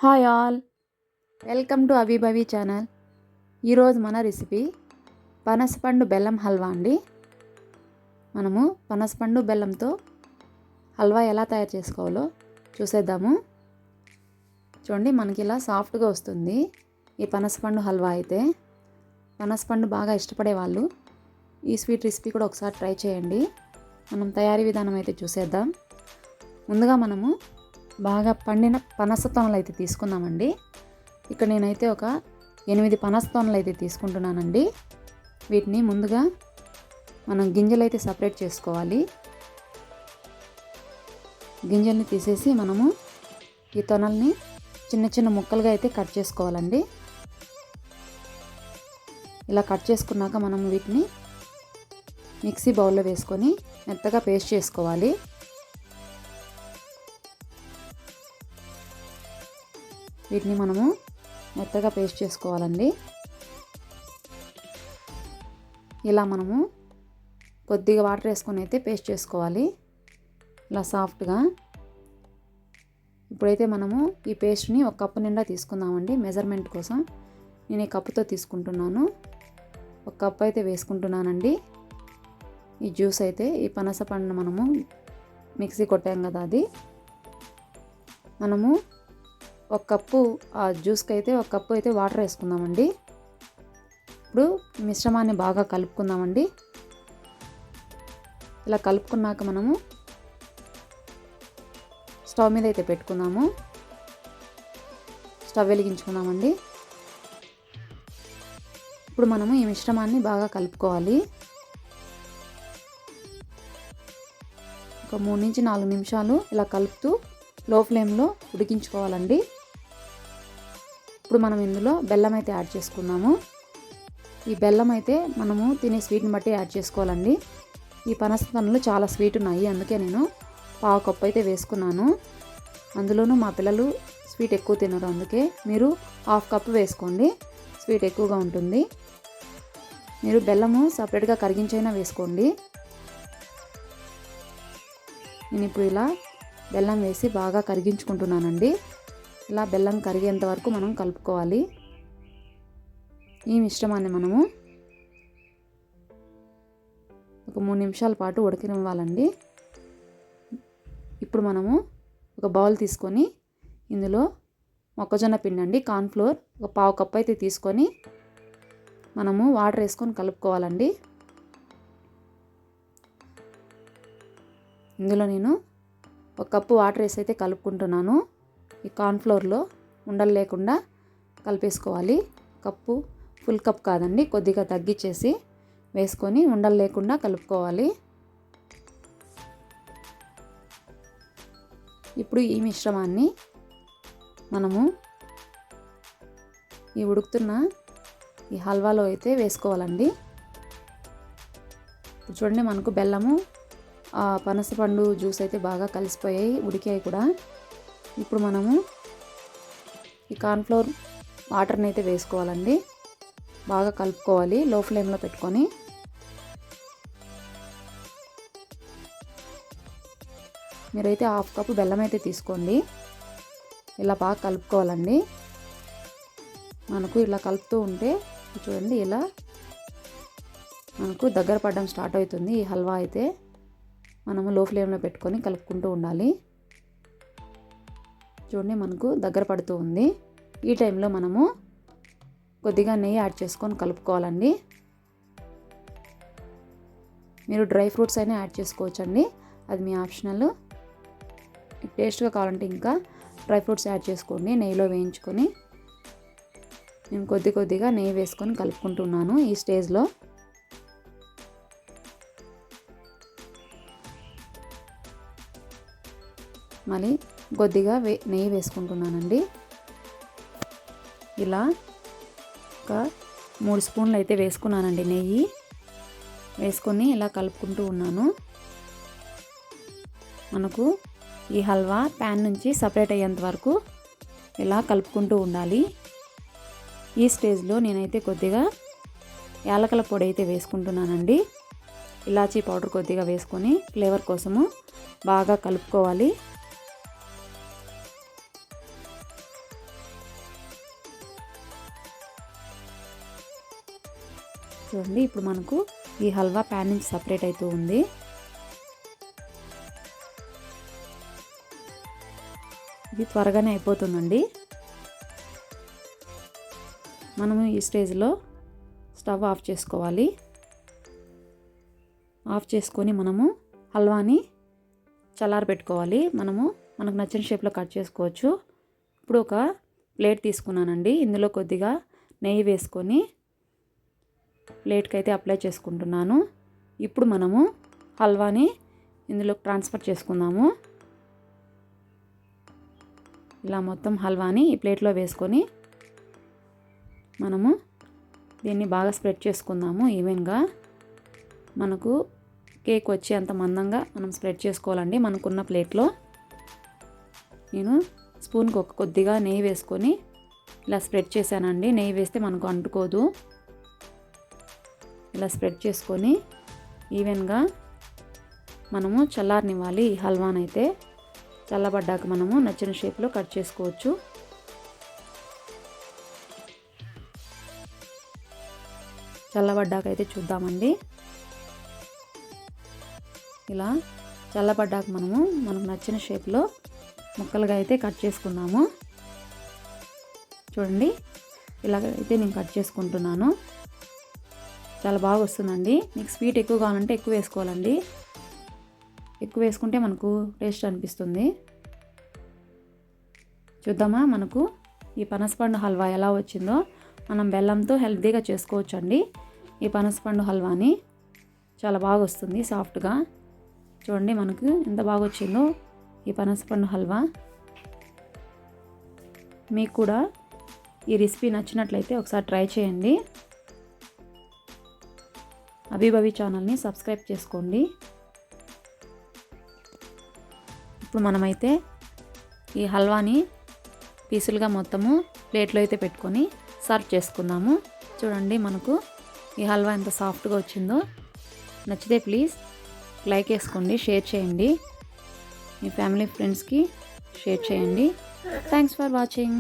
Hi all, welcome to అభిభవి channel. ఈరోజు మన recipe పనసపండు బెల్లం హల్వా అండి. మనము పనసపండు బెల్లంతో హల్వా ఎలా తయారు చేసుకోవాలో చూసేద్దాము. చూడండి, మనకి ఇలా సాఫ్ట్గా వస్తుంది ఈ పనసపండు హల్వా. అయితే పనసపండు బాగా ఇష్టపడే వాళ్ళు ఈ స్వీట్ రెసిపీ కూడా ఒకసారి ట్రై చేయండి. మనం తయారీ విధానం అయితే చూసేద్దాం. ముందుగా మనము బాగా పండిన పనస తొనలు అయితే తీసుకుందామండి. ఇక్కడ నేనైతే ఒక 8 పనస తొనలు అయితే తీసుకుంటున్నానండి. వీటిని ముందుగా మనం గింజలు అయితే సపరేట్ చేసుకోవాలి. గింజల్ని తీసేసి మనము ఈ తొనల్ని చిన్న చిన్న ముక్కలుగా అయితే కట్ చేసుకోవాలండి. ఇలా కట్ చేసుకున్నాక మనం వీటిని మిక్సీ బౌల్లో వేసుకొని మెత్తగా పేస్ట్ చేసుకోవాలి. వీటిని మనము మెత్తగా పేస్ట్ చేసుకోవాలండి. ఇలా మనము కొద్దిగా వాటర్ వేసుకొని అయితే పేస్ట్ చేసుకోవాలి, ఇలా సాఫ్ట్గా. ఇప్పుడైతే మనము ఈ పేస్ట్ని ఒక కప్పు నిండా తీసుకుందామండి. మెజర్మెంట్ కోసం నేను ఈ కప్పుతో తీసుకుంటున్నాను. ఒక కప్పు అయితే వేసుకుంటున్నానండి. ఈ జ్యూస్ అయితే ఈ పనస పండును మనము మిక్సీ కొట్టాం కదా, అది మనము ఒక కప్పు ఆ జ్యూస్కి అయితే ఒక కప్పు అయితే వాటర్ వేసుకుందామండి. ఇప్పుడు మిశ్రమాన్ని బాగా కలుపుకుందామండి. ఇలా కలుపుకున్నాక మనము స్టవ్ మీద అయితే పెట్టుకుందాము. స్టవ్ వెలిగించుకుందామండి. ఇప్పుడు మనము ఈ మిశ్రమాన్ని బాగా కలుపుకోవాలి. ఒక 3 నుంచి 4 నిమిషాలు ఇలా కలుపుతూ లో ఫ్లేమ్లో ఉడికించుకోవాలండి. ఇప్పుడు మనం ఇందులో బెల్లం అయితే యాడ్ చేసుకుందాము. ఈ బెల్లం అయితే మనము తినే స్వీట్ని బట్టి యాడ్ చేసుకోవాలండి. ఈ పనస పండ్లు చాలా స్వీట్ ఉన్నాయి, అందుకే నేను పావు కప్పు అయితే వేసుకున్నాను. అందులోనూ మా పిల్లలు స్వీట్ ఎక్కువ తినరు, అందుకే మీరు హాఫ్ కప్పు వేసుకోండి, స్వీట్ ఎక్కువగా ఉంటుంది. మీరు బెల్లము సపరేట్గా కరిగించైనా వేసుకోండి. నేను ఇప్పుడు ఇలా బెల్లం వేసి బాగా కరిగించుకుంటున్నానండి. ఇలా బెల్లం కరిగేంత వరకు మనం కలుపుకోవాలి. ఈ మిశ్రమాన్ని మనము ఒక 3 నిమిషాల పాటు ఉడకనివ్వాలండి. ఇప్పుడు మనము ఒక బౌల్ తీసుకొని ఇందులో మొక్కజొన్న పిండి అండి, కార్న్ఫ్లోర్ ఒక పావు కప్పు అయితే తీసుకొని మనము వాటర్ వేసుకొని కలుపుకోవాలండి. ఇందులో నేను ఒక కప్పు వాటర్ వేసి అయితే కలుపుకుంటున్నాను. ఈ కార్న్ఫ్లోర్లో ఉండలు లేకుండా కలిపేసుకోవాలి. కప్పు ఫుల్ కప్ కాదండి, కొద్దిగా తగ్గించేసి వేసుకొని ఉండలు లేకుండా కలుపుకోవాలి. ఇప్పుడు ఈ మిశ్రమాన్ని మనము ఈ ఉడుకుతున్న ఈ హల్వాలో అయితే వేసుకోవాలండి. చూడండి, మనకు బెల్లము పనసపండు జ్యూస్ అయితే బాగా కలిసిపోయాయి, ఉడికాయి కూడా. ఇప్పుడు మనము ఈ కార్న్ఫ్లోర్ వాటర్ని అయితే వేసుకోవాలండి. బాగా కలుపుకోవాలి లో ఫ్లేమ్లో పెట్టుకొని. మీరైతే హాఫ్ కప్పు బెల్లం అయితే తీసుకోండి. ఇలా బాగా కలుపుకోవాలండి. మనకు ఇలా కలుపుతూ ఉంటే చూడండి, ఇలా మనకు దగ్గర పడడం స్టార్ట్ అవుతుంది. ఈ హల్వా అయితే మనము లో ఫ్లేమ్లో పెట్టుకొని కలుపుకుంటూ ఉండాలి. చూడండి, మనకు దగ్గర పడుతూ ఉంది. ఈ టైంలో మనము కొద్దిగా నెయ్యి యాడ్ చేసుకొని కలుపుకోవాలండి. మీరు డ్రై ఫ్రూట్స్ అయినా యాడ్ చేసుకోవచ్చండి, అది మీ ఆప్షనల్. టేస్ట్గా కావాలంటే ఇంకా డ్రై ఫ్రూట్స్ యాడ్ చేసుకోండి, నెయ్యిలో వేయించుకొని. నేను కొద్దిగా నెయ్యి వేసుకొని కలుపుకుంటున్నాను ఈ స్టేజ్లో. మళ్ళీ కొద్దిగా నెయ్యి వేసుకుంటున్నానండి. ఇలా ఒక 3 స్పూన్లు అయితే వేసుకున్నానండి నెయ్యి. వేసుకొని ఇలా కలుపుకుంటూ ఉన్నాను. మనకు ఈ హల్వా ప్యాన్ నుంచి సపరేట్ అయ్యేంత వరకు ఇలా కలుపుకుంటూ ఉండాలి. ఈ స్టేజ్లో నేనైతే కొద్దిగా యాలకుల పొడి అయితే వేసుకుంటున్నానండి. ఇలాచీ పౌడర్ కొద్దిగా వేసుకొని ఫ్లేవర్ కోసము బాగా కలుపుకోవాలి. చూడండి ఇప్పుడు మనకు ఈ హల్వా ప్యాన్ నుంచి సపరేట్ అవుతూ ఉంది. ఇది త్వరగానే అయిపోతుందండి. మనము ఈ స్టేజ్లో స్టవ్ ఆఫ్ చేసుకోవాలి. ఆఫ్ చేసుకొని మనము హల్వాని చల్లారబెట్టుకోవాలి. మనకు నచ్చిన షేప్లో కట్ చేసుకోవచ్చు. ఇప్పుడు ఒక ప్లేట్ తీసుకున్నానండి. ఇందులో కొద్దిగా నెయ్యి వేసుకొని ప్లేట్కి అయితే అప్లై చేసుకుంటున్నాను. ఇప్పుడు మనము హల్వాని ఇందులో ట్రాన్స్ఫర్ చేసుకుందాము. ఇలా మొత్తం హల్వాని ఈ ప్లేట్లో వేసుకొని మనము దీన్ని బాగా స్ప్రెడ్ చేసుకుందాము ఈవెన్గా. మనకు కేక్ వచ్చి అంత మందంగా మనం స్ప్రెడ్ చేసుకోవాలండి. మనకున్న ప్లేట్లో నేను స్పూన్కి కొద్దిగా నెయ్యి వేసుకొని ఇలా స్ప్రెడ్ చేశానండి. నెయ్యి వేస్తే మనకు అంటుకోదు. ఇలా స్ప్రెడ్ చేసుకొని ఈవెన్గా మనము చల్లారనివ్వాలి. ఈ హల్వానైతే చల్లబడ్డాక మనము నచ్చిన షేప్లో కట్ చేసుకోవచ్చు. చల్లబడ్డాక అయితే చూద్దామండి. ఇలా చల్లబడ్డాక మనకు నచ్చిన షేప్లో ముక్కలుగా అయితే కట్ చేసుకుందాము. చూడండి ఇలాగైతే నేను కట్ చేసుకుంటున్నాను. చాలా బాగా వస్తుందండి. మీకు స్వీట్ ఎక్కువ కావాలంటే ఎక్కువ వేసుకోవాలండి. ఎక్కువ వేసుకుంటే మనకు టేస్ట్ అనిపిస్తుంది. చూద్దామా మనకు ఈ పనసపండు హల్వా ఎలా వచ్చిందో. మనం బెల్లంతో హెల్తీగా చేసుకోవచ్చండి ఈ పనసపండు హల్వాని. చాలా బాగా వస్తుంది సాఫ్ట్గా. చూడండి మనకు ఎంత బాగా వచ్చిందో ఈ పనసపండు హల్వా. మీకు కూడా ఈ రెసిపీ నచ్చినట్లయితే ఒకసారి ట్రై చేయండి. అభిభవి ఛానల్ని సబ్స్క్రైబ్ చేసుకోండి. ఇప్పుడు మనమైతే ఈ హల్వాని పీసులుగా మొత్తము ప్లేట్లో అయితే పెట్టుకొని సర్వ్ చేసుకుందాము. చూడండి మనకు ఈ హల్వా ఎంత సాఫ్ట్గా వచ్చిందో. నచ్చితే ప్లీజ్ లైక్ వేసుకోండి, షేర్ చేయండి, మీ ఫ్యామిలీ ఫ్రెండ్స్కి షేర్ చేయండి. Thanks for watching.